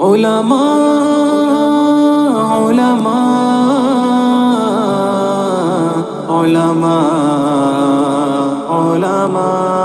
علماء علماء علماء علماء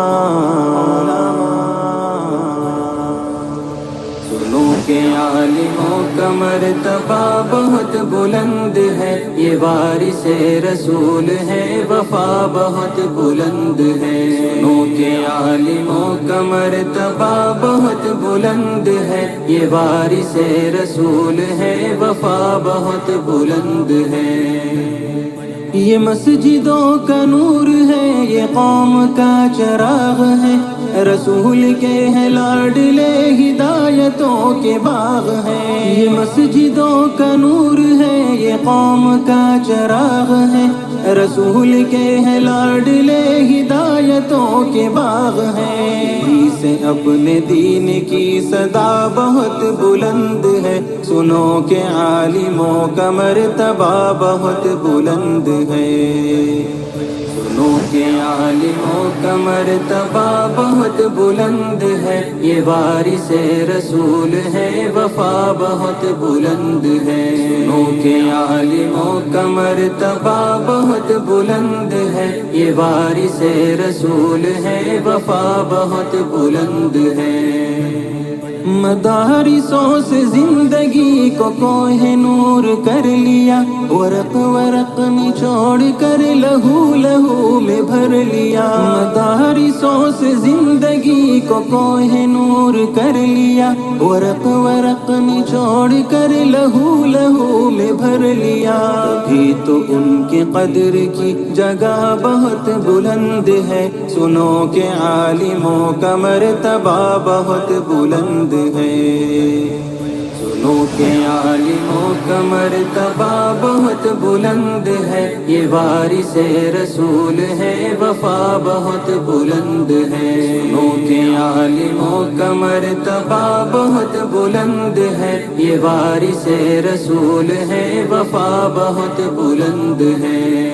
سنو کہ عالموں کا مرتبہ بہت بلند ہے، یہ وارث رسول ہے، وفا بہت بلند ہے۔ سنو کہ عالموں کا مرتبہ بہت بلند ہے، یہ وارث رسول ہے، وفا بہت بلند ہے۔ یہ مسجدوں کا نور ہے، یہ قوم کا چراغ ہے، رسول کے ہیں لاڈلے، ہدایتوں کے باغ ہیں۔ یہ مسجدوں کا نور ہے، یہ قوم کا چراغ ہے، رسول کے ہیں لاڈلے، ہدایتوں کے باغ ہیں۔ سے اپنے دین کی صدا بہت بلند ہے، سنو کہ عالموں کا مرتبہ بہت بلند ہے۔ سنو کہ عالموں کا مرتبہ بہت بلند ہے، یہ وارث رسول ہے، وفا بہت بلند ہے۔ سنو کہ عالموں کا مرتبہ بہت بلند ہے، یہ وارث رسول ہے، وفا بہت بلند ہے۔ مدارسوں سے زندگی کو کوہ نور کر لیا، ورق ورق نچوڑ کر لہو لہو میں بھر لیا۔ مدارسوں سے زندگی کو کوہ نور کر لیا، ورق ورق نچوڑ کر لہو لہو میں بھر لیا۔ ابھی تو ان کی قدر کی جگہ بہت بلند ہے، سنو کہ عالموں کا مرتبہ بہت بلند ہے۔ سنو کہ عالموں کا مرتبہ بہت بلند ہے، یہ وارث رسول ہے، وفا بہت بلند ہے۔ سنو کہ عالموں کا مرتبہ بہت بلند ہے، یہ وارث رسول ہے، وفا بہت بلند ہے۔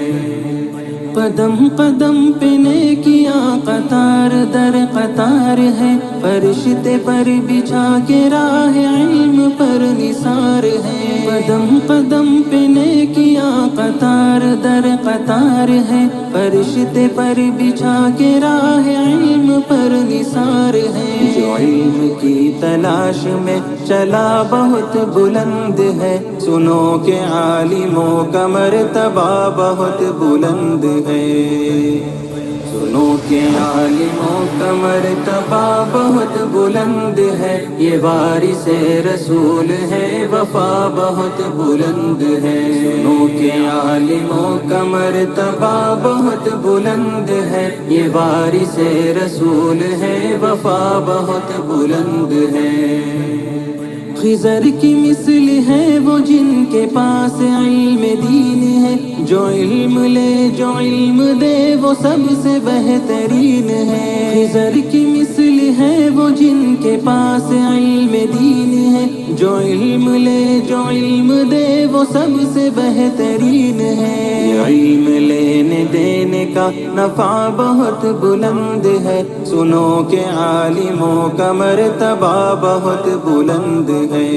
قدم قدم پہ نیکیاں قطار در قطار ہے، فرشتے پر بچھا کے راہ علم پر نثار ہے۔ قدم قدم پہ نیکیاں قطار در قطار ہے، فرشتے پر بچھا کے راہ علم پر نثار ہے۔ جو علم کی تلاش میں چلا بہت بلند ہے، سنو کہ عالموں کا مرتبہ بہت بلند ہے۔ سنو کہ عالموں کا مرتبہ بہت بلند ہے، یہ وارث رسول ہے، وفا بہت بلند ہے۔ سنو کہ عالموں کا مرتبہ بہت بلند ہے، یہ وارث رسول ہے، وفا بہت بلند ہے۔ خضر کی مثل ہے وہ جن کے پاس علم دین ہے، جو علم لے جو علم دے وہ سب سے بہترین ہے۔ خضر کی مثل ہے وہ جن کے پاس علم دین ہے، جو علم لے جو علم دے وہ سب سے بہترین ہے۔ علم لینے دینے کا نفع بہت بلند ہے، سنو کہ عالموں کا مرتبہ بہت بلند ہے۔